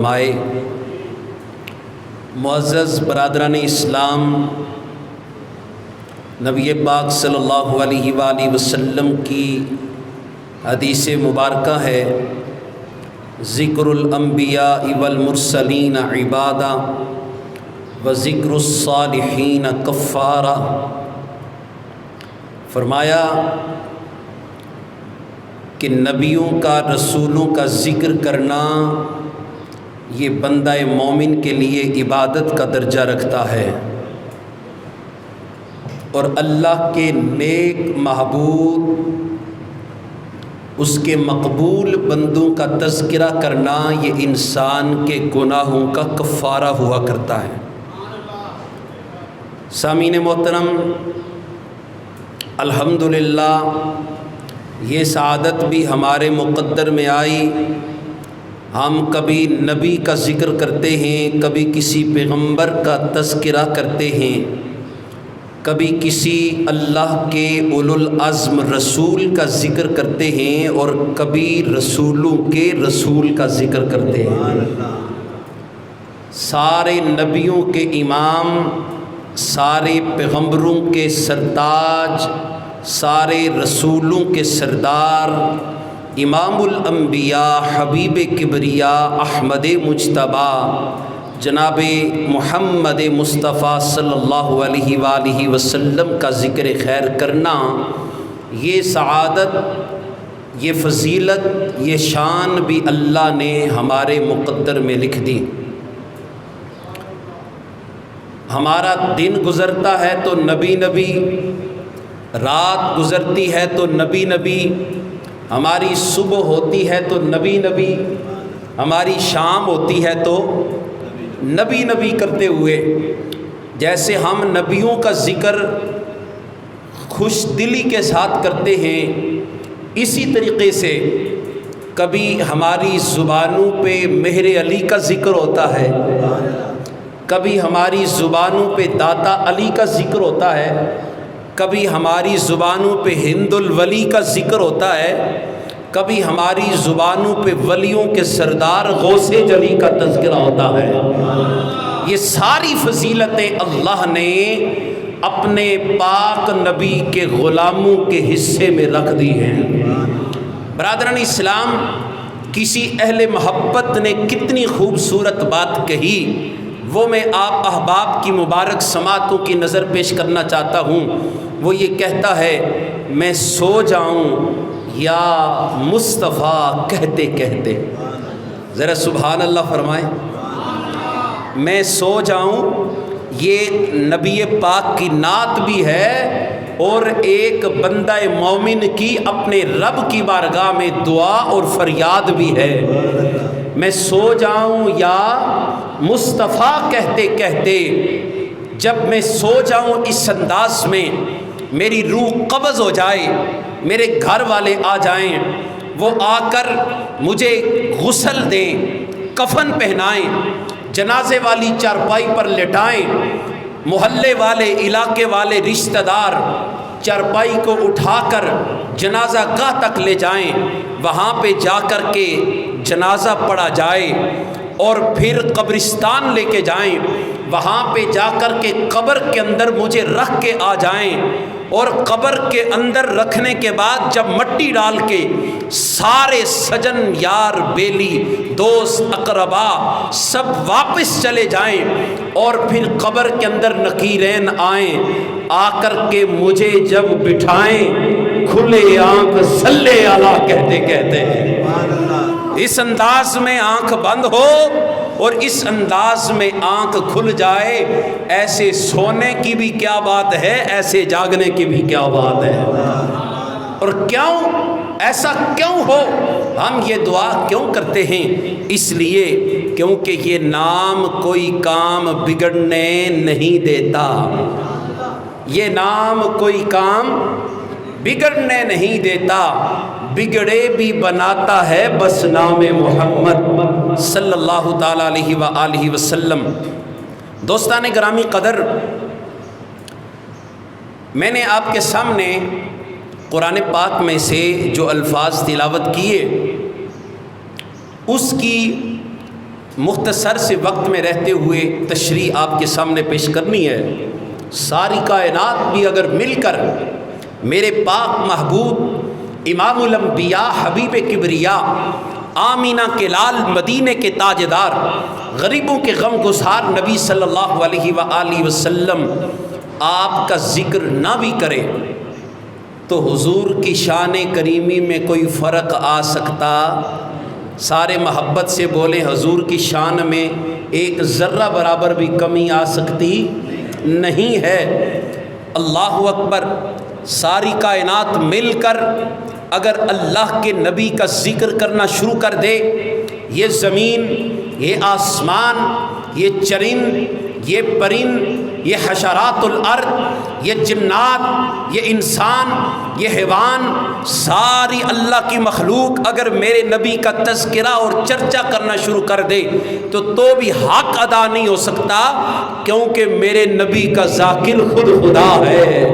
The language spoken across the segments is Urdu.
مائے معزز برادران اسلام، نبی پاک صلی اللہ علیہ وآلہ وسلم کی حدیث مبارکہ ہے، ذکر الانبیاء والمرسلین عبادہ و ذکر الصالحین کفارہ۔ فرمایا کہ نبیوں کا، رسولوں کا ذکر کرنا یہ بندہ مومن کے لیے عبادت کا درجہ رکھتا ہے، اور اللہ کے نیک محبوب، اس کے مقبول بندوں کا تذکرہ کرنا یہ انسان کے گناہوں کا کفارہ ہوا کرتا ہے۔ سامعین محترم، الحمدللہ یہ سعادت بھی ہمارے مقدر میں آئی۔ ہم کبھی نبی کا ذکر کرتے ہیں، کبھی کسی پیغمبر کا تذکرہ کرتے ہیں، کبھی کسی اللہ کے اولو العزم رسول کا ذکر کرتے ہیں، اور کبھی رسولوں کے رسول کا ذکر کرتے ہیں۔ سارے نبیوں کے امام، سارے پیغمبروں کے سرتاج، سارے رسولوں کے سردار، امام الانبیاء، حبیب کبریاء، احمد مجتبیٰ، جناب محمد مصطفیٰ صلی اللہ علیہ وآلہ وسلم کا ذکر خیر کرنا، یہ سعادت، یہ فضیلت، یہ شان بھی اللہ نے ہمارے مقدر میں لکھ دی۔ ہمارا دن گزرتا ہے تو نبی نبی، رات گزرتی ہے تو نبی نبی، ہماری صبح ہوتی ہے تو نبی نبی، ہماری شام ہوتی ہے تو نبی نبی کرتے ہوئے، جیسے ہم نبیوں کا ذکر خوش دلی کے ساتھ کرتے ہیں، اسی طریقے سے کبھی ہماری زبانوں پہ مہر علی کا ذکر ہوتا ہے، کبھی ہماری زبانوں پہ داتا علی کا ذکر ہوتا ہے، کبھی ہماری زبانوں پہ ہند الولی کا ذکر ہوتا ہے، کبھی ہماری زبانوں پہ ولیوں کے سردار غوث جلی کا تذکرہ ہوتا ہے۔ یہ ساری فضیلتیں اللہ نے اپنے پاک نبی کے غلاموں کے حصے میں رکھ دی ہیں۔ برادران اسلام، کسی اہل محبت نے کتنی خوبصورت بات کہی، وہ میں آپ احباب کی مبارک سماعتوں کی نظر پیش کرنا چاہتا ہوں۔ وہ یہ کہتا ہے، میں سو جاؤں یا مصطفیٰ کہتے کہتے، ذرا سبحان اللہ فرمائیں۔ میں سو جاؤں، یہ نبی پاک کی نعت بھی ہے، اور ایک بندہ مومن کی اپنے رب کی بارگاہ میں دعا اور فریاد بھی ہے۔ میں سو جاؤں یا مصطفیٰ کہتے کہتے، جب میں سو جاؤں اس انداز میں، میری روح قبض ہو جائے، میرے گھر والے آ جائیں، وہ آ کر مجھے غسل دیں، کفن پہنائیں، جنازے والی چارپائی پر لٹائیں، محلے والے، علاقے والے رشتہ دار چارپائی کو اٹھا کر جنازہ گاہ تک لے جائیں، وہاں پہ جا کر کے جنازہ پڑھا جائے، اور پھر قبرستان لے کے جائیں، وہاں پہ جا کر کے قبر کے اندر مجھے رکھ کے آ جائیں، اور قبر کے اندر رکھنے کے بعد جب مٹی ڈال کے سارے سجن یار بیلی دوست اقربا سب واپس چلے جائیں، اور پھر قبر کے اندر نکیرین آئیں، آ کر کے مجھے جب بٹھائیں، کھلے آنکھ صلی اللہ کہتے کہتے ہیں، اس انداز میں آنکھ بند ہو اور اس انداز میں آنکھ کھل جائے، ایسے سونے کی بھی کیا بات ہے، ایسے جاگنے کی بھی کیا بات ہے۔ اور کیوں ایسا کیوں ہو، ہم یہ دعا کیوں کرتے ہیں؟ اس لیے کیونکہ یہ نام کوئی کام بگڑنے نہیں دیتا، یہ نام کوئی کام بگڑنے نہیں دیتا، بگڑے بھی بناتا ہے بس نام محمد صلی اللہ تعالی علیہ وآلہ وسلم۔ دوستان گرامی قدر، میں نے آپ کے سامنے قرآن پاک میں سے جو الفاظ تلاوت کیے، اس کی مختصر سے وقت میں رہتے ہوئے تشریح آپ کے سامنے پیش کرنی ہے۔ ساری کائنات بھی اگر مل کر میرے پاک محبوب امام الانبیاء حبیب کبریا آمینہ کے لال مدینے کے تاجدار غریبوں کے غم گسار نبی صلی اللہ علیہ وآلہ وسلم آپ کا ذکر نہ بھی کرے تو حضور کی شان کریمی میں کوئی فرق آ سکتا؟ سارے محبت سے بولیں، حضور کی شان میں ایک ذرہ برابر بھی کمی آ سکتی نہیں ہے۔ اللہ اکبر۔ ساری کائنات مل کر اگر اللہ کے نبی کا ذکر کرنا شروع کر دے، یہ زمین، یہ آسمان، یہ چرند، یہ پرند، یہ حشرات الارض، یہ جنات، یہ انسان، یہ حیوان، ساری اللہ کی مخلوق اگر میرے نبی کا تذکرہ اور چرچا کرنا شروع کر دے تو بھی حق ادا نہیں ہو سکتا، کیونکہ میرے نبی کا ذاکر خود خدا ہے۔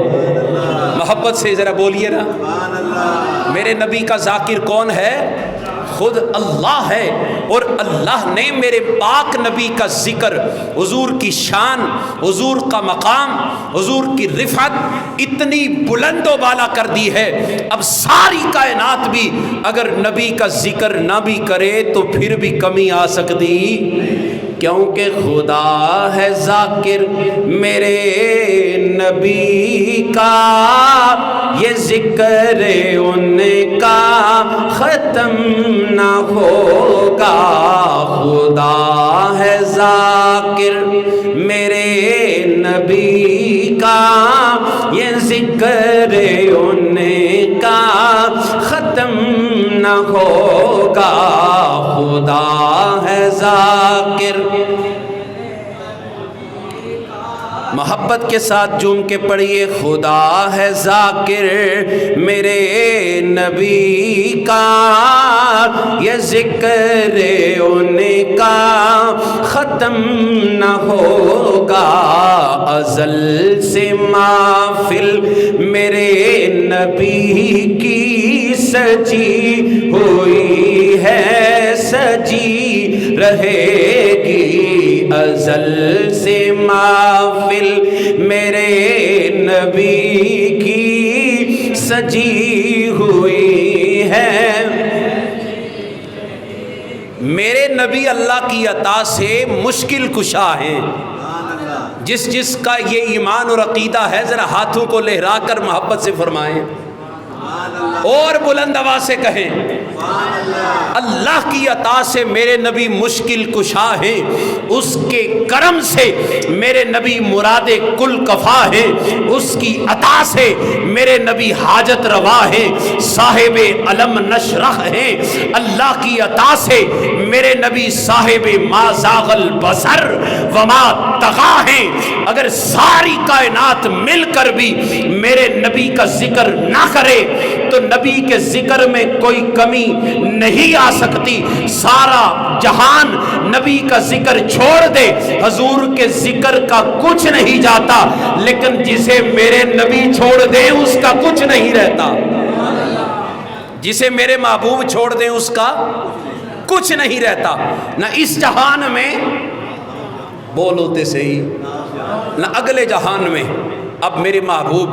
محبت سے ذرا بولیے نا، میرے نبی کا ذاکر کون ہے؟ خود اللہ ہے۔ اور اللہ نے میرے پاک نبی کا ذکر، حضور کی شان، حضور کا مقام، حضور کی رفعت اتنی بلند و بالا کر دی ہے، اب ساری کائنات بھی اگر نبی کا ذکر نہ بھی کرے تو پھر بھی کمی آ سکتی، کیونکہ خدا ہے ذاکر میرے نبی کا، یہ ذکر ان کا ختم نہ ہوگا۔ خدا ہے ذاکر میرے نبی کا، یہ ذکر ان کا ختم نہ ہوگا۔ خدا ہے ذاکر۔ محبت کے ساتھ جھوم کے پڑھیے، خدا ہے ذاکر میرے نبی کا، یہ ذکر ان کا ختم نہ ہوگا۔ ازل سے محفل میرے نبی کی سجی ہوئی ہے، سجی رہے گی۔ ازل سے محفل میرے نبی کی سجی ہوئی ہے۔ میرے نبی اللہ کی عطا سے مشکل کشا ہیں۔ جس کا یہ ایمان اور عقیدہ ہے ذرا ہاتھوں کو لہرا کر محبت سے فرمائیں اور بلند آواز سے کہیں، اللہ کی عطا سے میرے نبی مشکل کشا ہیں، اس کے کرم سے میرے نبی مراد کل کفا ہیں، اس کی عطا سے میرے نبی حاجت روا ہیں، صاحب علم نشرح ہیں۔ اللہ کی عطا سے میرے نبی صاحب ما زاغ البصر وما طغا ہیں۔ اگر ساری کائنات مل کر بھی میرے نبی کا ذکر نہ کرے تو نبی کے ذکر میں کوئی کمی نہیں آ سکتی۔ سارا جہان نبی کا ذکر چھوڑ دے، حضور کے ذکر کا کچھ نہیں جاتا، لیکن جسے میرے نبی چھوڑ دے اس کا کچھ نہیں رہتا۔ جسے میرے محبوب چھوڑ دیں اس کا کچھ نہیں رہتا، نہ اس جہان میں، بولوتے صحیح، نہ اگلے جہان میں۔ اب میرے محبوب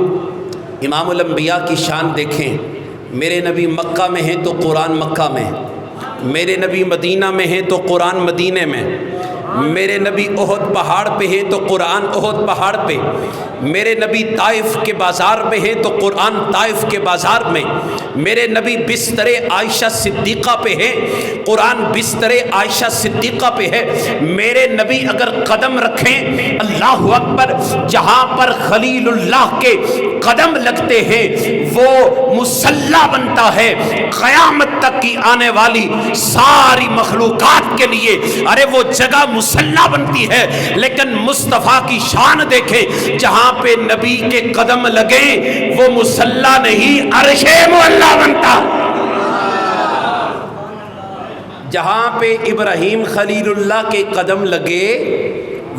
امام الانبیاء کی شان دیکھیں، میرے نبی مکہ میں ہیں تو قرآن مکہ میں، میرے نبی مدینہ میں ہیں تو قرآن مدینے میں، میرے نبی احد پہاڑ پہ ہیں تو قرآن احد پہاڑ پہ، میرے نبی طائف کے بازار میں ہیں تو قرآن طائف کے بازار میں، میرے نبی بستر عائشہ صدیقہ پہ ہیں، قرآن بستر عائشہ صدیقہ پہ ہے۔ میرے نبی اگر قدم رکھیں، اللہ اکبر، جہاں پر خلیل اللہ کے قدم لگتے ہیں وہ مصلی بنتا ہے قیامت تک کی آنے والی ساری مخلوقات کے لیے، ارے وہ جگہ مصلی بنتی ہے۔ لیکن مصطفیٰ کی شان دیکھیں، جہاں پہ نبی کے قدم لگیں وہ مصلی نہیں عرش معلی بنتا۔ جہاں پہ ابراہیم خلیل اللہ کے قدم لگے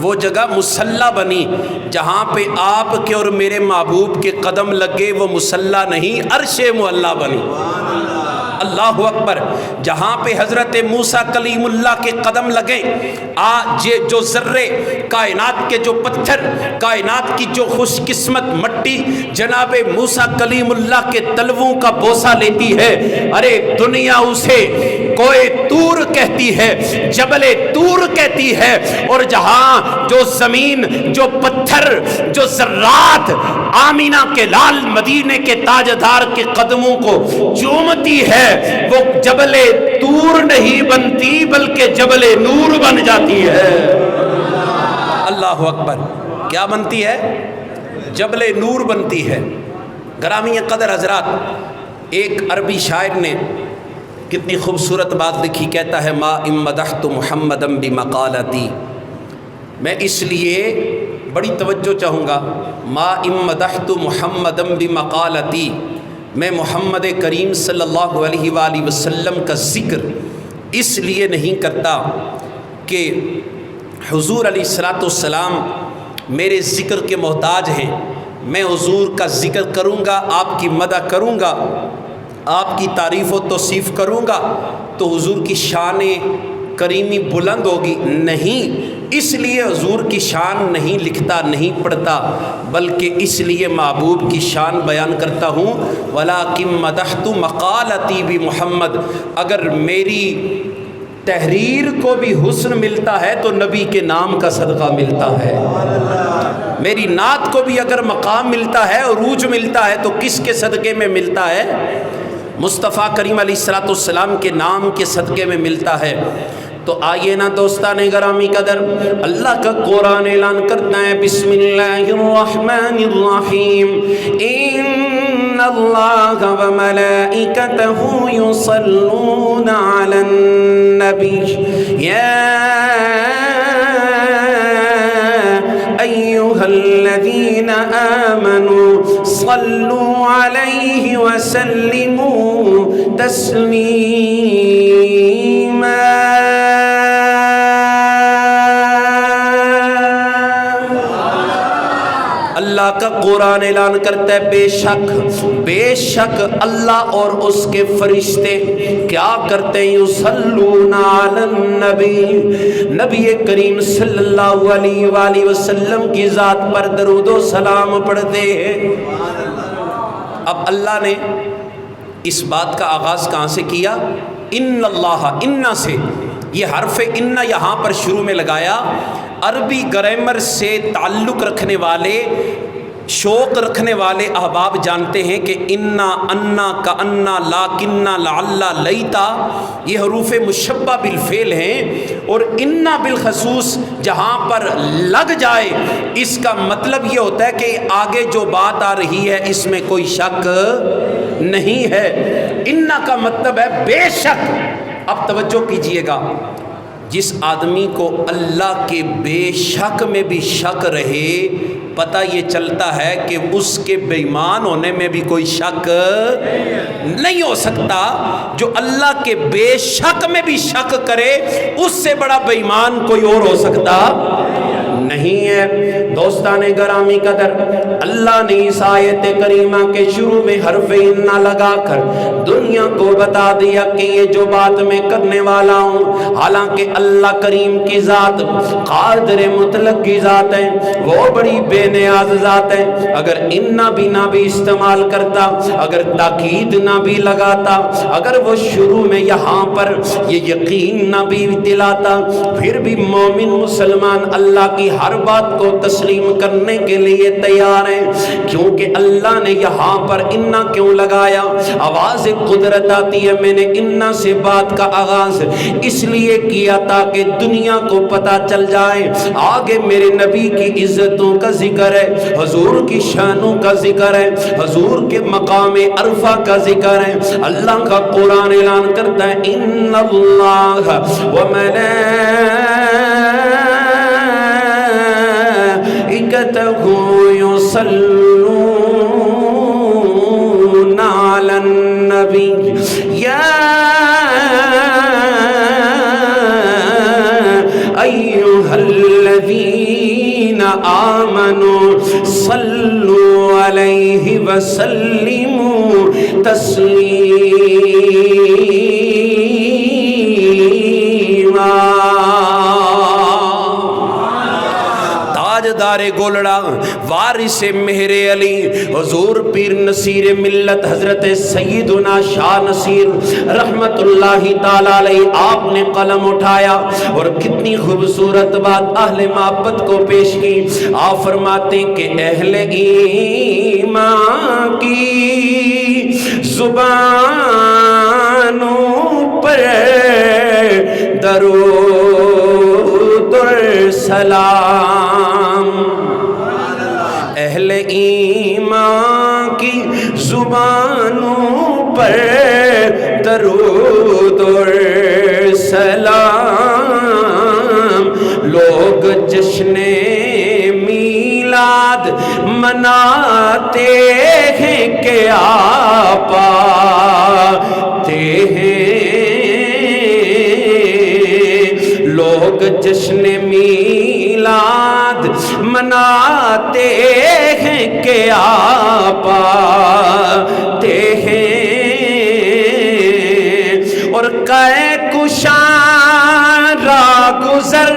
وہ جگہ مصلی بنی، جہاں پہ آپ کے اور میرے محبوب کے قدم لگے وہ مصلی نہیں عرش معلی بنی۔ اللہ اکبر. جہاں پہ حضرت موسیٰ کلیم اللہ کے قدم لگے، آج جو ذرے کائنات کے جو پتھر، کائنات کی جو خوش قسمت مٹی جناب موسیٰ کلیم اللہ کے تلووں کا بوسہ لیتی ہے، ارے دنیا اسے کوہ طور کہتی ہے، جبل طور کہتی ہے. اور جہاں جو زمین، جو پتھر، جو ذرات آمینہ کے لال مدینے کے تاجدار کے قدموں کو چومتی ہے، وہ جبل طور نہیں بنتی بلکہ جبل نور بن جاتی ہے. اللہ اکبر. کیا بنتی ہے؟ جبل نور بنتی ہے. گرامی قدر حضرات، ایک عربی شاعر نے کتنی خوبصورت بات لکھی، کہتا ہے ما ان مدحت محمدا بمقالتی. میں اس لیے بڑی توجہ چاہوں گا، ما ان مدحت محمدا بمقالتی، میں محمد کریم صلی اللہ علیہ وآلہ وسلم کا ذکر اس لیے نہیں کرتا کہ حضور علیہ الصلوۃ والسلام میرے ذکر کے محتاج ہیں. میں حضور کا ذکر کروں گا، آپ کی مدح کروں گا، آپ کی تعریف و توصیف کروں گا تو حضور کی شان کریمی بلند ہوگی. نہیں، اس لیے حضور کی شان نہیں لکھتا، نہیں پڑھتا، بلکہ اس لیے محبوب کی شان بیان کرتا ہوں. وَلَٰكِن مَدَحْتُ مَقَالَتِي بِمُحَمَّد. اگر میری تحریر کو بھی حسن ملتا ہے تو نبی کے نام کا صدقہ ملتا ہے. میری نعت کو بھی اگر مقام ملتا ہے، عروج ملتا ہے، تو کس کے صدقے میں ملتا ہے؟ مصطفیٰ کریم علیہ الصلوۃ والسلام کے نام کے صدقے میں ملتا ہے. تو آئیے نا دوستان گرامی قدر، اللہ کا قرآن اعلان کرتا ہے بسم اللہ الرحمن الرحیم ان اللہ وملائکتہ یصلون علی النبی یا ایہا الذین آمنوا صلوا علیہ وسلموا تسلیما. اللہ کا قرآن اعلان کرتا ہے بے شک اللہ اور اس کے فرشتے کیا کرتے ہیں؟ یصلون علی النبی، نبی کریم صلی اللہ علیہ وآلہ وسلم کی ذات پر درود و سلام پڑھتے ہیں. اب اللہ نے اس بات کا آغاز کہاں سے کیا؟ ان اللہ، انہ سے. یہ حرف انہ یہاں پر شروع میں لگایا. عربی گرامر سے تعلق رکھنے والے، شوق رکھنے والے احباب جانتے ہیں کہ انا، انا، کانا، لاکنہ، لعلہ، لیتا یہ حروف مشبہ بالفعل ہیں. اور انا بالخصوص جہاں پر لگ جائے اس کا مطلب یہ ہوتا ہے کہ آگے جو بات آ رہی ہے اس میں کوئی شک نہیں ہے. انا کا مطلب ہے بے شک. اب توجہ کیجئے گا، جس آدمی کو اللہ کے بے شک میں بھی شک رہے، پتہ یہ چلتا ہے کہ اس کے بے ایمان ہونے میں بھی کوئی شک نہیں ہو سکتا. جو اللہ کے بے شک میں بھی شک کرے اس سے بڑا بے ایمان کوئی اور ہو سکتا نہیں ہے. دوستان گرامی قدر، اللہ نے اس آیت کریمہ کے شروع میں حرف انہ لگا کر دنیا کو بتا دیا کہ یہ جو بات میں کرنے والا ہوں، حالانکہ اللہ کریم کی ذات قادر مطلق کی ذات ہے، وہ بڑی بے نیاز ذات ہے. اگر انہ بھی نہ بھی استعمال کرتا، اگر تاکید نہ بھی لگاتا، اگر وہ شروع میں یہاں پر یہ یقین نہ بھی دلاتا، پھر بھی مومن مسلمان اللہ کی ہر بات کو تسلیم کرنے کے لیے تیار ہیں. کیونکہ اللہ نے یہاں پر انہ کیوں لگایا؟ آواز قدرت آتی ہے. میں نے انہ سے بات کا آغاز اس لیے کیا تاکہ دنیا کو پتہ چل جائے آگے میرے نبی کی عزتوں کا ذکر ہے، حضور کی شانوں کا ذکر ہے، حضور کے مقام عرفہ کا ذکر ہے. اللہ کا قرآن اعلان کرتا ہے ان اللہ یصلون علی النبی یا ایہا الذین آمنوا صلوا علیہ وسلموا تسلیما۔ تاجدار گولڑا وارث مہر علی حضور پیر نصیر ملت حضرت سیدنا شاہ نصیر رحمت اللہ تعالی علیہ، آپ نے قلم اٹھایا اور کتنی خوبصورت بات اہل محبت کو پیش کی۔ آپ فرماتے ہیں کہ اہل ایمان کی زبانوں پر درود و سلام، اہل ایمان کی زبانوں پر درود و سلام، لوگ جشن میلاد مناتے ہیں کہ آپ آتے ہیں، لوگ جشن میلاد مناتے ہیں کہ آپ آتے ہیں، اور کہکشاں راہ گزر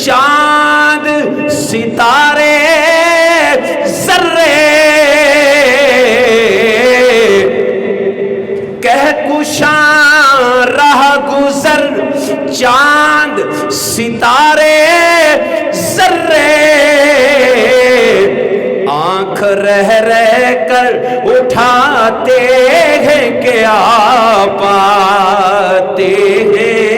چاند ستارے ذرے، کہکشاں راہ گزر چاند ستارے ذرے، آنکھ رہ رہ کر اٹھاتے ہیں کہ آپ آتے ہیں۔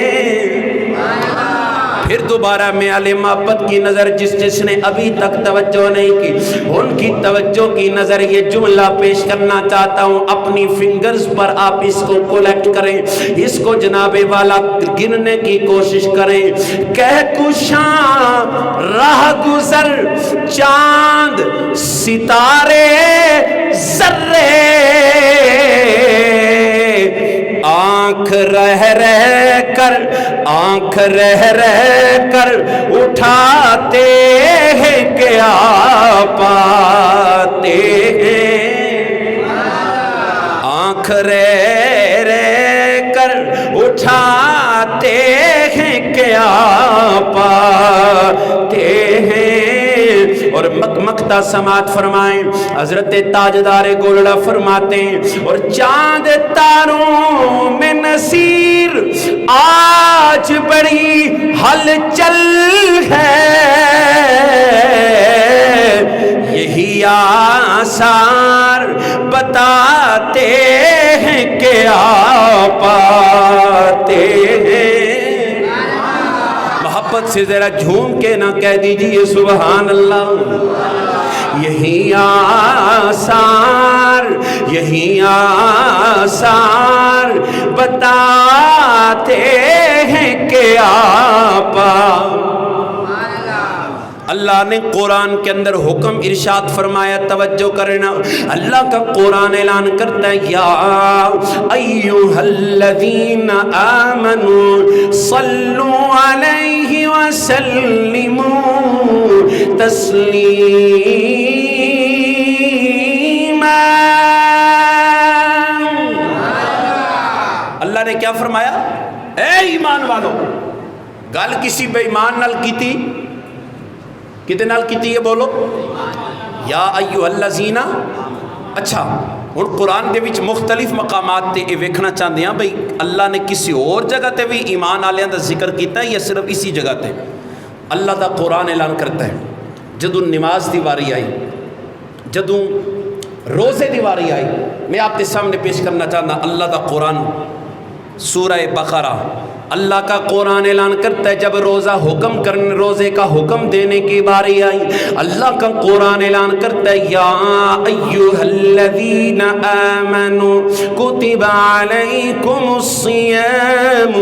پھر دوبارہ میں اہل محبت کی نظر جس نے ابھی تک توجہ نہیں کی، ان کی توجہ کی نظر یہ جملہ پیش کرنا چاہتا ہوں، اپنی فنگرز پر آپ اس کو کولیکٹ کریں، اس کو جناب والا گننے کی کوشش کریں۔ کہکشاں راہ گزر چاند ستارے ذرے، آنکھ رہ رہ کر اٹھاتے ہیں کہ آپ آتے ہیں، آنکھ رہ رہ کر اٹھاتے ہیں کہ آپ آتے ہیں۔ اور مکمکتا سماعت فرمائیں، حضرت تاجدار گولڑا فرماتے ہیں، اور چاند تاروں میں نصیر آج بڑی ہلچل ہے، یہی آثار بتاتے ہیں کہ آپ آتے ہیں۔ محبت سے ذرا جھوم کے نہ کہہ دیجئے سبحان اللہ۔ یہی آثار بتاتے ہیں کہ آپ۔ اللہ نے قرآن کے اندر حکم ارشاد فرمایا، توجہ کرنا، اللہ کا قرآن اعلان کرتا ہے، یا ایھا الذین آمنوا صلوا علیہ وسلموا تسلیما۔ اللہ نے کیا فرمایا؟ اے ایمان والو، گل کسی بے ایمان نال کیتی، کتے نال کیتی ہے بولو؟ یا ایھا الذین۔ اچھا ہن قرآن دے وچ مختلف مقامات تے یہ ویکھنا چاہتے ہیں بھئی اللہ نے کسی اور جگہ تے بھی ایمان والیاں دا ذکر کیتا ہے یا صرف اسی جگہ تے؟ اللہ دا قرآن اعلان کرتا ہے، جدوں نماز دی واری آئی، جدوں روزے دی واری آئی، میں آپ کے سامنے پیش کرنا چاہتا اللہ دا قرآن، سورہ بقرہ۔ اللہ کا قرآن اعلان کرتا ہے، جب روزے کا حکم دینے کی باری آئی، اللہ کا قرآن اعلان کرتا ہے، یا ایھا الذین آمنوا کتب علیکم الصیام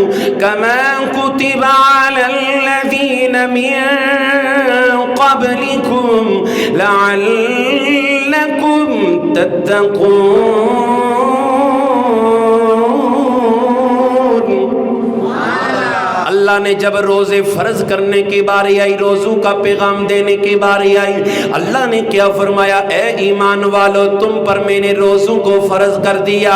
کما کتب علی الذین من قبلکم لعلکم تتقون۔ اللہ نے جب روزے فرض کرنے کی باری آئی, روزوں کا پیغام دینے کی باری آئی, اللہ نے کیا فرمایا, اے ایمان والو تم پر میں نے روزوں کو فرض کر دیا.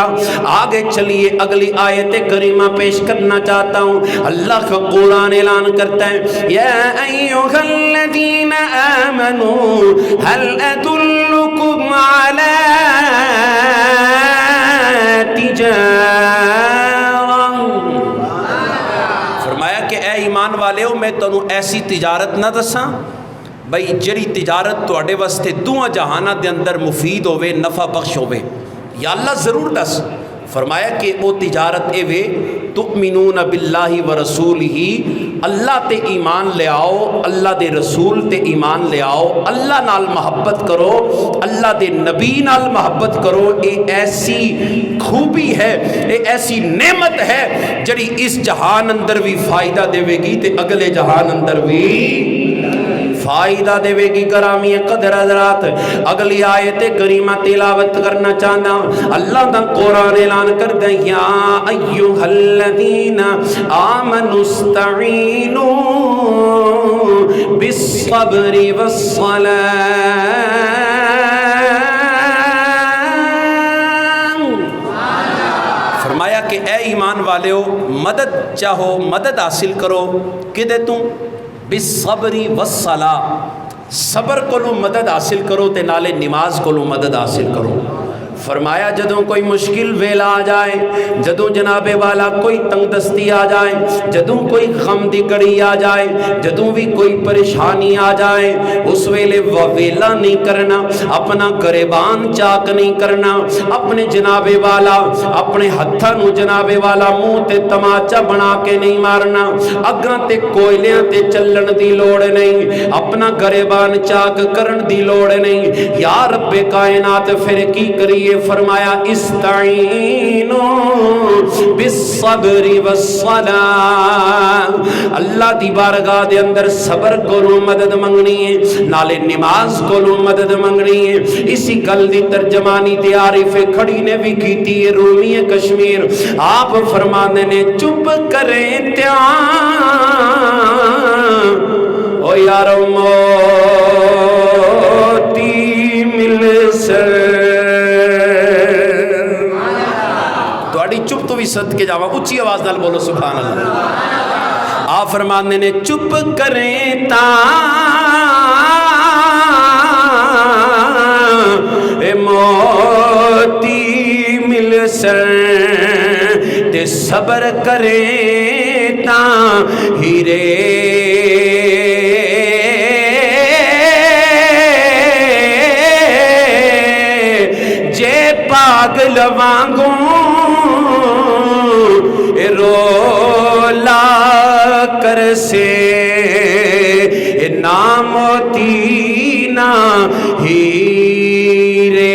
آگے چلیے اگلی آیت کریمہ پیش کرنا چاہتا ہوں. اللہ کا قرآن اعلان کرتا ہے, یا ایھا الذین آمنوا هل ادلکم علی فرمایا کہ اے ایمان والےو میں تنوں ایسی تجارت نہ دساں بھئی جڑی تجارت تواڈے واسطے دوواں جہاناں دے اندر مفید ہوے, نفع بخش ہوے. یا اللہ ضرور دس. فرمایا کہ وہ تجارت اے وے تؤمنون باللہ ورسولہ, اللہ تے ایمان لے آؤ, اللہ دے رسول تے ایمان لے آؤ, اللہ نال محبت کرو, اللہ دے نبی نال محبت کرو. اے ایسی خوبی ہے, اے ایسی نعمت ہے جڑی اس جہان اندر بھی فائدہ دے گی تے اگلے جہان اندر بھی فائدہ دے گی. گرامی قدر حضرات اگلی آیت کریمہ تلاوت کرنا چاہنا. اللہ دا قرآن اعلان کر دے, یا ایھا الذین آمنوا استعینوا بالصبر والصلاۃ. فرمایا کہ اے ایمان والےو مدد چاہو, مدد حاصل کرو کدے تو بالصبر والصلاۃ, صبر کو مدد حاصل کرو تے نالے نماز کو مدد حاصل کرو. فرمایا جدوں کوئی مشکل ویلا آ جائے, جدوں جناب والا کوئی تنگ دستی آ جائے, جدوں کوئی غم دی گھڑی آ جائے, جدوں بھی کوئی پریشانی آ جائے, اس ویلے ویلا نہیں کرنا, اپنا گریبان چاک نہیں کرنا, اپنے جناب والا اپنے ہتھاں نو جناب والا منہ تے تماچا بنا کے نہیں مارنا, اگاں تے کوئلیاں تے چلن دی لوڑ نہیں, اپنا گریبان چاک کرن دی لوڑ نہیں. یا رب کائنات پھر کی کریے؟ فرمایا استعینوا بالصبر والصلاۃ, اللہ دی بارگاہ دے اندر صبر کو مدد منگنی ہے, نالے نماز کو مدد منگنی ہے. اسی گل دی ترجمانی تے عارف کھڑی نے بھی کیتی ہے, رومی کشمیر. آپ فرمانے نے چپ کریں تیاں او یارو موتی مل سر. چپ تو بھی صدقے جاواں, اچھی آواز نال بولو سبحان اللہ. آپ فرمانے نے چپ کریں تا اے موتی مل سر, تے صبر کریں تا ہیرے جے پاگل وانگوں رولا کر سے ناموتی نہ ہیرے.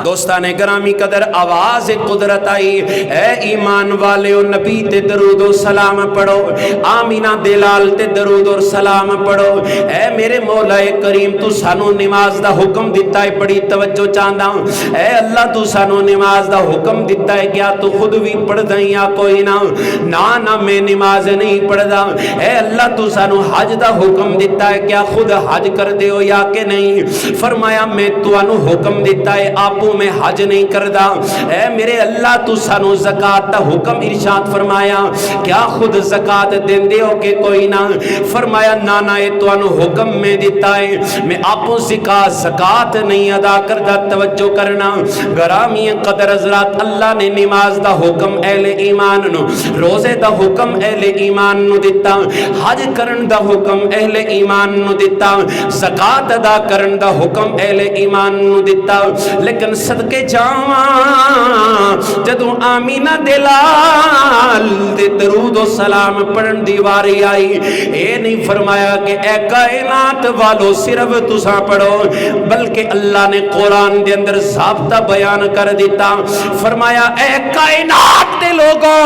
دوستان گرامی قدر آواز قدرت آئی, اے ایمان والے نبی تے درود و سلام پڑھو, آمینہ دلال تے درود و سلام پڑھو. اے میرے مولا کریم تو سانو نماز دا حکم دیتا ہے, بڑی توجہ چاہتا ہوں. اے اللہ تو سانو نماز دا حکم دیتا ہے, کیا تو خود بھی پڑھ دیں یا کوئی نہ؟ نہ میں نماز نہیں پڑھ دا. اے اللہ تو سانو حج دا حکم دیتا ہے, کیا خود حج کر دے ہو یا کہ نہیں؟ فرمایا میں تو انو حکم دیتا ہے, آپوں میں حج نہیں کردا. اے میرے اللہ تو سانو زکات دا حکم ارشاد فرمایا, کیا خود زکات دیندے ہو کہ کوئی نہ؟ فرمایا نانا اے تو انو حکم میں دیتا ہے, میں آپوں زکات نہیں ادا کردا. توجہ کرنا گرامی قدر حضرات, اللہ نے نماز دا حکم اہل ایمان نو, روزے دا حکم اہل ایمان نو دیتا, حج کرن دا حکم اہل ایمان نو دیتا, زکات ادا کرن دا حکم اہل ایمان نو دیتا. لیکن صدقے جاواں جدوں آمینہ دلال دے درود و سلام پڑھن دی واری آئی, اے نہیں فرمایا کہ اے کائنات والو صرف تساں پڑھو, بلکہ اللہ نے قرآن دے اندر ضابطہ بیان کر دیتا. فرمایا اے کائنات دے لوگو,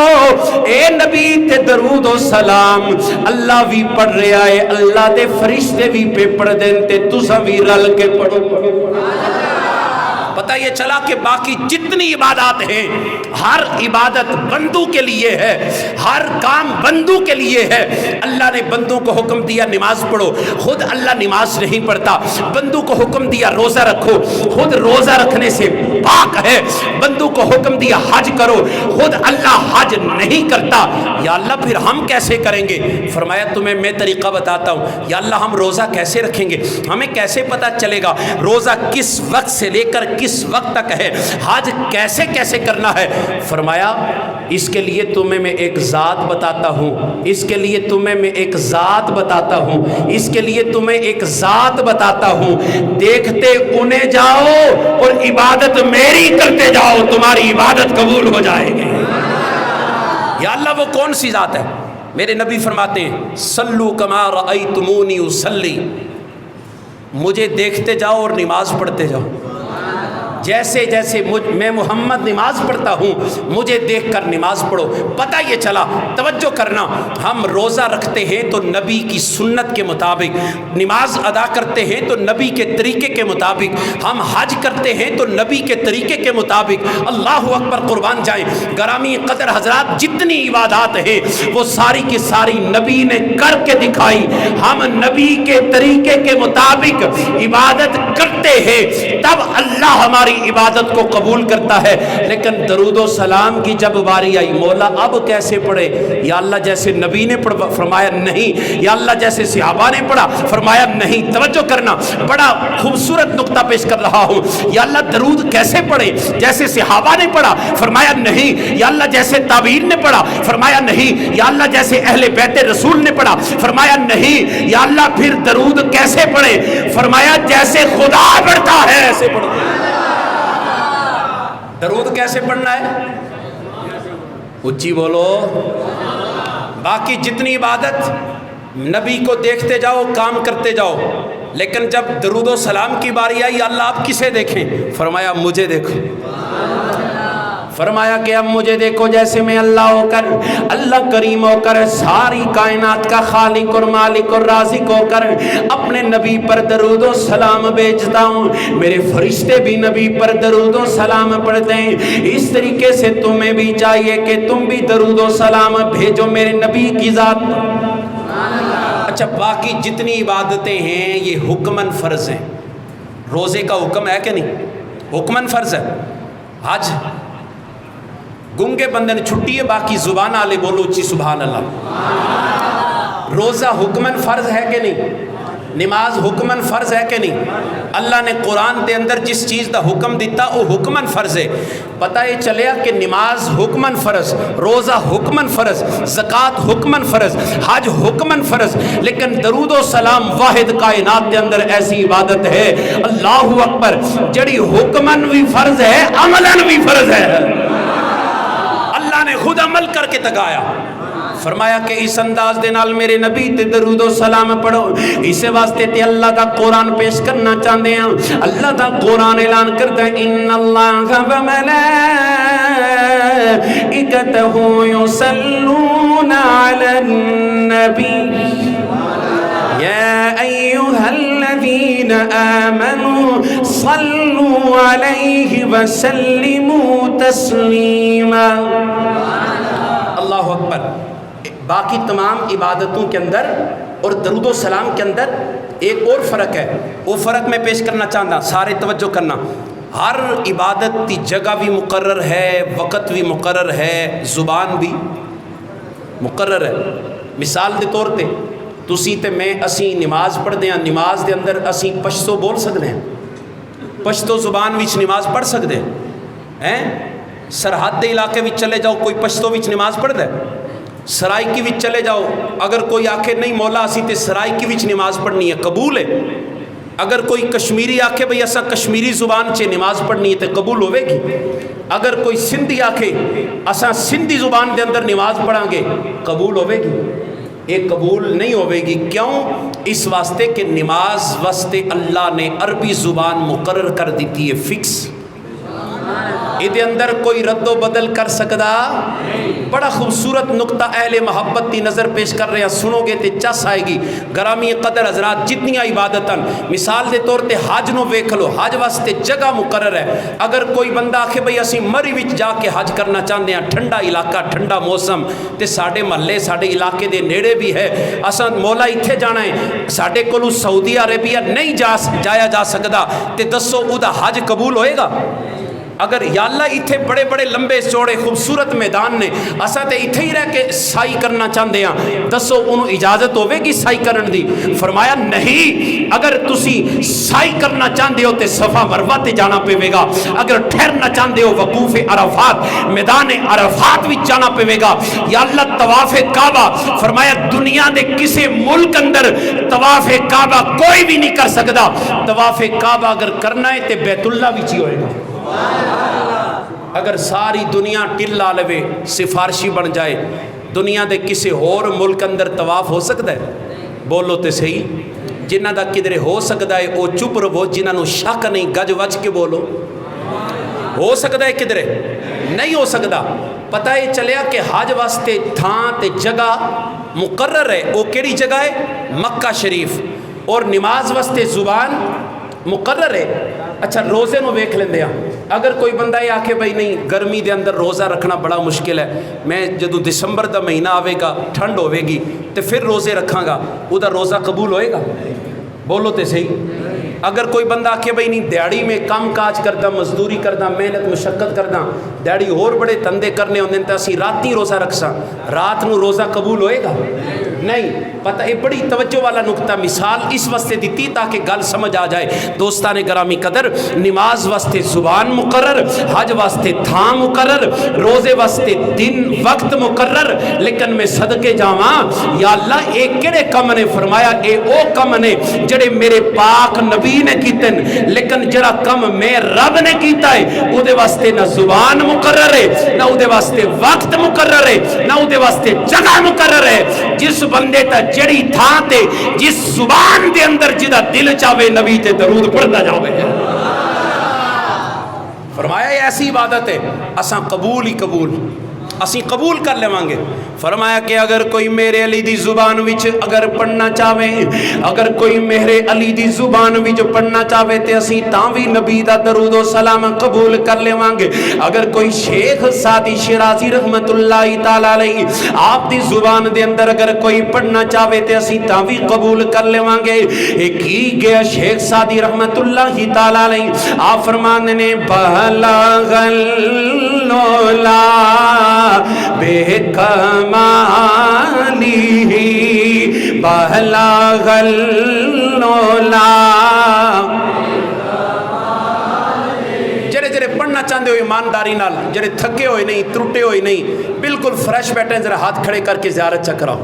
اے نبی تے درود و سلام اللہ بھی پڑھ رہا ہے, اللہ دے فرشتے بھی پہ پڑھ دین تے تساں بھی رل کے پڑھو. پتہ یہ چلا کہ باقی جتنی عبادات ہیں ہر عبادت بندوں کے لیے ہے، ہر کام بندوں کے لیے ہے۔ اللہ نے بندوں کو حکم دیا نماز پڑھو، خود اللہ نماز نہیں پڑھتا۔ بندوں کو حکم دیا روزہ رکھو، خود روزہ رکھنے سے پاک ہے۔ بندوں کو حکم دیا حج کرو، خود اللہ حج نہیں کرتا۔ یا اللہ پھر ہم کیسے کریں گے؟ فرمایا تمہیں میں طریقہ بتاتا ہوں۔ یا اللہ ہم روزہ کیسے رکھیں گے؟ ہمیں کیسے پتہ چلے گا روزہ کس وقت سے لے کر کس وقت تک ہے؟ حج کیسے کیسے کرنا ہے؟ فرمایا اس کے لیے تمہیں میں ایک ذات بتاتا ہوں، اس کے لیے تمہیں میں ایک ذات بتاتا ہوں، اس کے لیے تمہیں ایک ذات بتاتا ہوں، دیکھتے انہیں جاؤ اور عبادت میری کرتے جاؤ، تمہاری عبادت قبول ہو جائے گی۔ یا اللہ وہ کون سی ذات ہے؟ میرے نبی فرماتے ہیں صلو کما رأیتمونی اصلی، مجھے دیکھتے جاؤ اور نماز پڑھتے جاؤ، جیسے جیسے میں محمد نماز پڑھتا ہوں مجھے دیکھ کر نماز پڑھو۔ پتہ یہ چلا، توجہ کرنا، ہم روزہ رکھتے ہیں تو نبی کی سنت کے مطابق، نماز ادا کرتے ہیں تو نبی کے طریقے کے مطابق، ہم حج کرتے ہیں تو نبی کے طریقے کے مطابق۔ اللہ اکبر، قربان جائیں گرامی قدر حضرات، جتنی عبادات ہیں وہ ساری کی ساری نبی نے کر کے دکھائی۔ ہم نبی کے طریقے کے مطابق عبادت کرتے ہیں تب اللہ ہماری عبادت کو قبول کرتا ہے۔ لیکن درود و سلام کی جب باری آئی، مولا اب کیسے پڑھے؟ یا اللہ جیسے نبی نے پڑھا، فرمایا نہیں۔ یا اللہ جیسے صحابہ نے پڑھا، فرمایا نہیں۔ توجہ کرنا، بڑا خوبصورت نقطہ پیش کر رہا ہوں۔ یا اللہ درود کیسے پڑھے؟ جیسے صحابہ نے پڑھا، فرمایا نہیں۔ یا اللہ جیسے تابعین نے پڑھا، فرمایا نہیں۔ یا اللہ جیسے اہل بیت رسول نے پڑھا، فرمایا نہیں۔ یا اللہ پھر درود کیسے پڑھے؟ فرمایا جیسے خدا پڑھتا ہے ایسے پڑھو۔ درود کیسے پڑھنا ہے؟ اونچی بولو۔ باقی جتنی عبادت نبی کو دیکھتے جاؤ، کام کرتے جاؤ، لیکن جب درود و سلام کی باری آئی، اللہ آپ کسے دیکھیں؟ فرمایا مجھے دیکھو۔ فرمایا کہ اب مجھے دیکھو جیسے میں اللہ ہو کر، اللہ کریم ہو کر، ساری کائنات کا خالق اور مالک اور رازق ہو کر اپنے نبی پر درود و سلام بھیجتا ہوں۔ میرے فرشتے بھی نبی پر درود و سلام پڑھتے ہیں۔ اس طریقے سے تمہیں بھی چاہیے کہ تم بھی درود و سلام بھیجو میرے نبی کی ذات پر۔ اچھا باقی جتنی عبادتیں ہیں یہ حکماً فرض ہیں۔ روزے کا حکم ہے کہ نہیں؟ حکماً فرض ہے۔ حج گنگے بندے نے چھٹی ہے، باقی زبان والے بولو اچھی سبحان اللہ۔ روزہ حکماً فرض ہے کہ نہیں؟ نماز حکماً فرض ہے کہ نہیں؟ اللہ نے قرآن دے اندر جس چیز دا حکم دیتا وہ حکماً فرض ہے۔ پتہ یہ چلیا کہ نماز حکماً فرض، روزہ حکماً فرض، زکوٰۃ حکماً فرض، حج حکماً فرض، لیکن درود و سلام واحد کائنات کے اندر ایسی عبادت ہے، اللہ اکبر، جڑی حکماً بھی فرض ہے عملاً بھی فرض ہے۔ اللہ نے خود عمل کر کے تکایا، فرمایا کہ اس انداز دے نال میرے نبی تے درود و سلام پڑھو۔ اس واسطے تے اللہ دا قرآن پیش کرنا چاہتے ہیں۔ اللہ دا قرآن اعلان کرتا ہے ان اللہ و ملائکتہ یصلون علی النبی یا ایہا الذین آمنوا صلوا علیہ وسلموا تسلیما۔ اللہ اکبر۔ باقی تمام عبادتوں کے اندر اور درود و سلام کے اندر ایک اور فرق ہے، وہ فرق میں پیش کرنا چاہتا، سارے توجہ کرنا۔ ہر عبادت کی جگہ بھی مقرر ہے، وقت بھی مقرر ہے، زبان بھی مقرر ہے۔ مثال دے طور تے تسی تے میں اسی نماز پڑھ دیں، نماز دے اندر اسی پشتو بول سکتے ہیں، پشتو زبان وچ نماز پڑھ سکتے ہیں۔ سرحد دے علاقے وچ چلے جاؤ، کوئی پشتو وچ نماز پڑھ دے؟ سرائکی وچ چلے جاؤ، اگر کوئی آکھے نہیں مولا اسی تے سرائکی وچ نماز پڑھنی ہے، قبول ہے۔ اگر کوئی کشمیری آکھے بھئی اسا کشمیری زبان چے نماز پڑھنی ہے تے قبول ہوئے گی۔ اگر کوئی سندھی آکھے اسا سندھی زبان دے اندر نماز پڑھاں گے، قبول ہوئے گی؟ ایک قبول نہیں ہوئے گی۔ کیوں؟ اس واسطے کہ نماز واسطے اللہ نے عربی زبان مقرر کر دیتی ہے، فکس۔ یہ اندر کوئی رد و بدل کر سکتا؟ بڑا خوبصورت نقطہ اہل محبت کی نظر پیش کر رہے ہیں، سنو گے تے چس آئے گی۔ گرامی قدر حضرات، جتنی عبادتاں مثال دے طور تے حج نو ویکھ لو، حج واسطے جگہ مقرر ہے۔ اگر کوئی بندہ آکھے بھئی اسی مری وچ جا کے حج کرنا چاہتے ہیں، ٹھنڈا علاقہ ٹھنڈا موسم تے ساڈے محلے ساڈے علاقے دے نیڑے بھی ہے، اساں مولا ایتھے جانا ہے، ساڈے کولوں سعودی عربیہ نہیں جایا جا سکدا، تے دسو او دا حج قبول ہوئے گا؟ اگر یا اللہ اتھے بڑے بڑے لمبے چوڑے خوبصورت میدان نے، اساں تے اتھے ہی رہ کے سائی کرنا چاہتے ہیں، دسو انہوں اجازت ہوئے گی سائی کرن دی؟ فرمایا نہیں، اگر تسی سائی کرنا چاہتے ہو تے صفا مروہ تے جانا پے گا، اگر ٹھہرنا چاہتے ہو وقوف عرفات میدان عرفات بھی جانا پے گا۔ یا اللہ طواف کعبہ، فرمایا دنیا دے کسے ملک اندر طواف کعبہ کوئی بھی نہیں کر سکتا، طواف کعبہ اگر کرنا ہے تے بیت اللہ بھی چی ہوئے گا۔ اگر ساری دنیا ٹل لا لے سفارشی بن جائے، دنیا دے کسی اور ملک اندر طواف ہو سکتا ہے؟ بولو تے صحیح، جنہ دا کدھر ہو سکتا ہے او چپ رہو، جنہ نو شک نہیں گج وج کے بولو۔ ہو سکتا ہے کدھر نہیں ہو سکتا؟ پتہ ہے چلیا کہ حج واسطے تھان تے جگہ مقرر ہے، او کیڑی جگہ ہے؟ مکہ شریف۔ اور نماز واسطے زبان مقرر ہے۔ اچھا روزے نو ویکھ لیندے ہاں، اگر کوئی بندہ یہ آکھے بھائی نہیں گرمی دے اندر روزہ رکھنا بڑا مشکل ہے، میں جدو دسمبر دا مہینہ آوے گا ٹھنڈ ہوئے گی تو پھر روزے رکھاں گا، او دا روزہ قبول ہوئے گا؟ بولو تے صحیح۔ اگر کوئی بندہ آکھے بھائی نہیں دیہڑی میں کام کاج کردا، مزدوری کردا، محنت مشقت کردا، دیہڑی اور بڑے دھندے کرنے ہوندے تے اسی راتی روزہ رکھساں، رات نو روزہ قبول ہوئے گا؟ نہیں۔ پتہ یہ بڑی توجہ والا نقطہ مثال اس واسطے دیتی تاکہ گل سمجھ آ جائے۔ دوستان گرامی قدر، نماز واسطے زبان مقرر، حج واسطے تھاں مقرر، روزے واسطے دن وقت مقرر، لیکن میں صدقے جاواں یا اللہ اے کیڑے کم نے؟ فرمایا اے او کم نے جڑے میرے پاک نبی نے کیتے، لیکن جڑا کم میں رب نے کیتا ہے او دے واسطے نہ زبان مقرر ہے، نہ او دے واسطے وقت مقرر ہے، نہ او دے واسطے جگہ مقرر ہے۔ جس بندے تا جڑی تھاں تے جس زبان دے اندر جدا دل چاہے نبی تے درود پڑھتا جاوے۔ فرمایا یہ ایسی عبادت ہے اساں قبول ہی قبول، اسی قبول کر لیوانگے۔ فرمایا کہ اگر کوئی میرے علی دی زبان وچ اگر پڑھنا چاہے، اگر کوئی میرے علی دی زبان وچ پڑھنا چاہے تے اسی تاں بھی نبی دا درود و سلام قبول کر لیوانگے۔ اگر کوئی شیخ سعدی شیرازی رحمت اللہ تعالی علیہ آپ دی زبان دے اندر اگر کوئی پڑھنا چاہے تے اسی تاں بھی قبول کر لیوانگے۔ ایک ہی گیا شیخ سعدی رحمت اللہ تعالی علیہ آپ فرمانے نے بلغ اللولا بے کمالی بلغ اللولا۔ جڑے پڑھنا چاہتے ہو ایمانداری نال، جڑے تھکے ہوئے نہیں، ترٹے ہوئے نہیں، بالکل فریش بیٹھے ہیں، ذرا ہاتھ کھڑے کر کے زیارت چکراؤ۔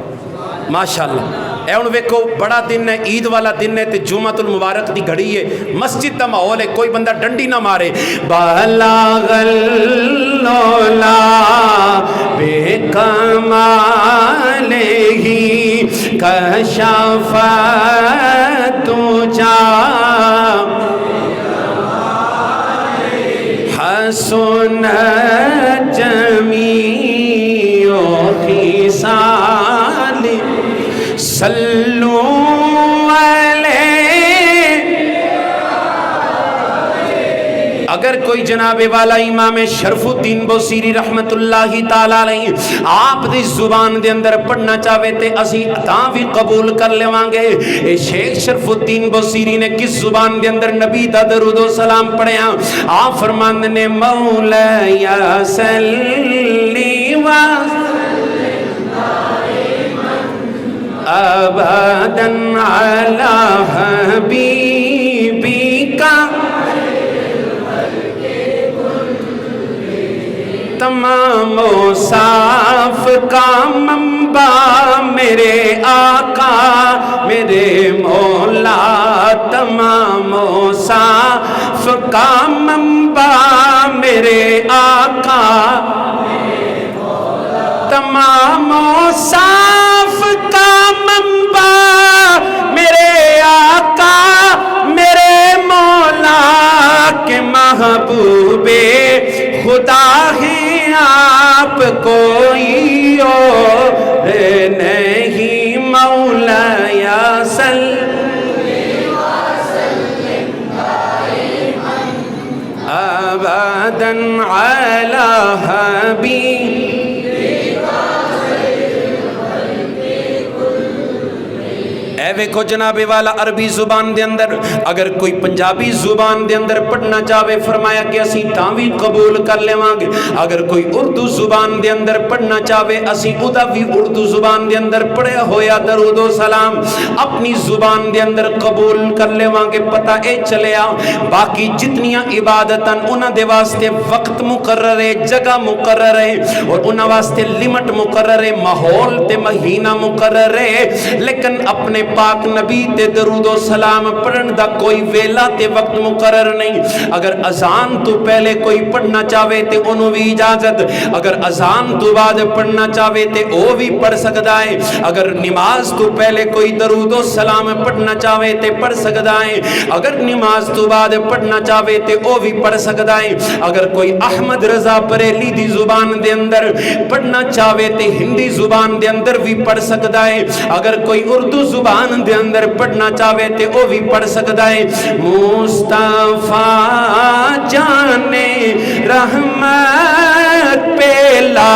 ماشاءاللہ اے ہن ویکھو بڑا دن ہے، عید والا دن ہے تے جمعۃ المبارک دی گھڑی ہے، مسجد دا ماحول ہے، کوئی بندہ ڈنڈی نہ مارے۔ بلغ اللولا بے کمالہ کشف تجا حسن جمیع خصال صلو علیہ۔ اگر کوئی جناب والا امام شرف الدین بوصیری رحمت اللہ تعالی علیہ آپ دی زبان دے اندر پڑھنا چاہے تے اسی تاں بھی قبول کر لیوانگے۔ اے شیخ شرف الدین بوصیری نے کس زبان دے اندر نبی دا درود و سلام پڑھیا؟ آپ فرماندے نے مولایا صلی ابداً علی حبیبک تمام و صاف کا منبع میرے آقا میرے مولا، تمام و صاف کا منبع میرے آقا، تمام و صاف کا منبع میرے آقا میرے مولا کے محبوبے کوئی اور نہیں مولا یا ابداً علی حبیب. اے ویکھو جناب والا عربی زبان دے اندر اگر کوئی پنجابی زبان دے اندر پڑھنا چاہے فرمایا کہ اسی تاں بھی قبول کر لیواں گے. اگر کوئی اردو زبان دے اندر پڑھنا چاہے اسی ادا بھی اردو زبان دے اندر پڑھیا ہویا درود و سلام اپنی زبان دے اندر قبول کر لیواں گے. پتہ اے چلیا باقی جتنیاں عبادتاں انہاں دے واسطے وقت مقرر ہے، جگہ مقرر ہے اور انہاں واسطے لمٹ مقرر ہے، ماحول تے مہینہ مقرر ہے، لیکن اپنے پاک نبی تے درود و سلام پڑھن دا کوئی ویلا تے وقت مقرر نہیں. اگر اذان تو پہلے کوئی پڑھنا چاہے تے انہوں بھی اجازت، اگر اذان تو بعد پڑھنا چاہے تے او بھی پڑھ سکتا ہے. اگر نماز تو پہلے کوئی درود و سلام پڑھنا چاہے تے پڑھ سکتا ہے، اگر نماز تو بعد پڑھنا چاہے تے او بھی پڑھ سکتا ہے. اگر کوئی احمد رضا بریلی دی زبان دے اندر پڑھنا چاہے تے ہندی زبان دے اندر بھی پڑھ سکتا ہے. اگر کوئی اردو زبان دے اندر پڑھنا چاہے تے او بھی پڑھ سکتا ہے. مصطفیٰ جانے رحمت پیلا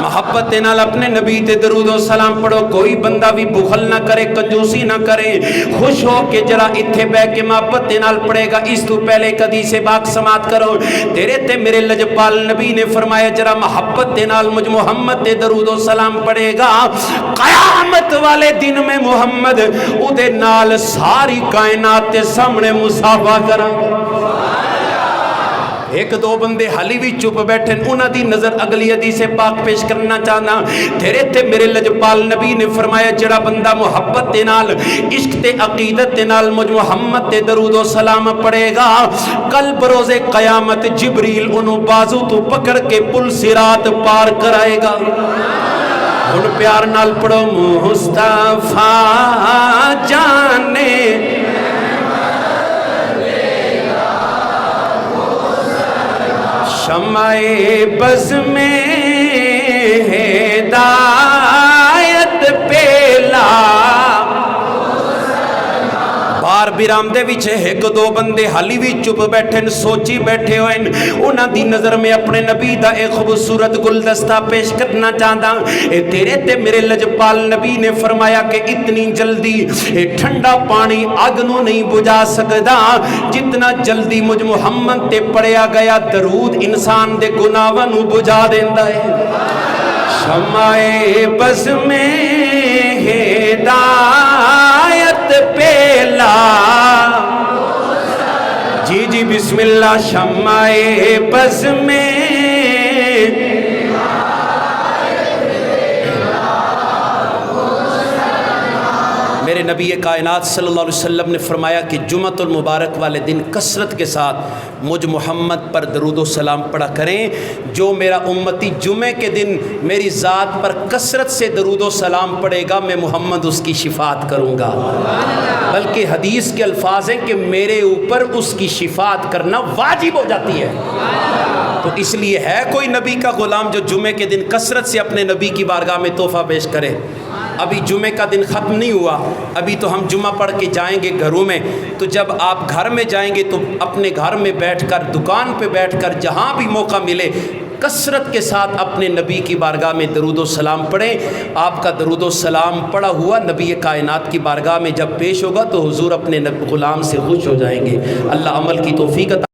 محبت نال اپنے نبی تے درود و سلام پڑھو. کوئی بندہ بھی بخل نہ کرے، کنجوسی نہ کرے، خوش ہو کے جرا اتھے بہ کے محبت نال پڑھے گا. اس تو پہلے حدیث پاک سماعت کرو. تیرے تے میرے لجپال نبی نے فرمایا جرا محبت نال مجھ محمد تے درود و سلام پڑھے گا قیامت والے دن میں محمد او دے نال ساری کائنات تے سامنے مصافحہ کراں. ایک دو بندے حالی بھی چپ بیٹھے انہاں دی نظر اگلی حدیث پاک پیش کرنا چاہنا. تیرے تے میرے لجپال نبی نے فرمایا جڑا بندہ محبت دے نال عشق تے عقیدت دے نال مجھ محمد تے درود و سلام پڑھے گا کل بروز قیامت جبریل انہوں بازو تو پکڑ کے پل صراط پار کرائے گا. ان پیار نال پڑھو مصطفیٰ جانے شمع بز میں ہدایت پیلا. بار بیرام دے وچ ایک دو بندے حالی بھی چپ بیٹھے سوچی بیٹھے ہوئے انہاں دی نظر میں اپنے نبی دا ایک خوبصورت گلدستہ پیش کرنا چاہتا. اے تیرے تے میرے لجپال نبی نے فرمایا کہ اتنی جلدی اے ٹھنڈا پانی آگ نو نہیں بجھا سکدا جتنا جلدی مجھ محمد تے پڑھیا گیا درود انسان دے گناہاں نو بجھا دیندا ہے. شمع بز میں ہدایت پیلا جی جی بسم اللہ. شمع بز میں میرے نبی کائنات صلی اللہ علیہ وسلم نے فرمایا کہ جمعۃ المبارک والے دن کثرت کے ساتھ مجھ محمد پر درود و سلام پڑھا کریں. جو میرا امتی جمعے کے دن میری ذات پر کثرت سے درود و سلام پڑھے گا میں محمد اس کی شفاعت کروں گا. بلکہ حدیث کے الفاظ ہیں کہ میرے اوپر اس کی شفاعت کرنا واجب ہو جاتی ہے. تو اس لیے ہے کوئی نبی کا غلام جو جمعے کے دن کثرت سے اپنے نبی کی بارگاہ میں تحفہ پیش کرے. ابھی جمعے کا دن ختم نہیں ہوا، ابھی تو ہم جمعہ پڑھ کے جائیں گے گھروں میں. تو جب آپ گھر میں جائیں گے تو اپنے گھر میں بیٹھ کر دکان پہ بیٹھ کر جہاں بھی موقع ملے کثرت کے ساتھ اپنے نبی کی بارگاہ میں درود و سلام پڑھیں. آپ کا درود و سلام پڑھا ہوا نبی کائنات کی بارگاہ میں جب پیش ہوگا تو حضور اپنے غلام سے خوش ہو جائیں گے. اللہ عمل کی توفیق عطا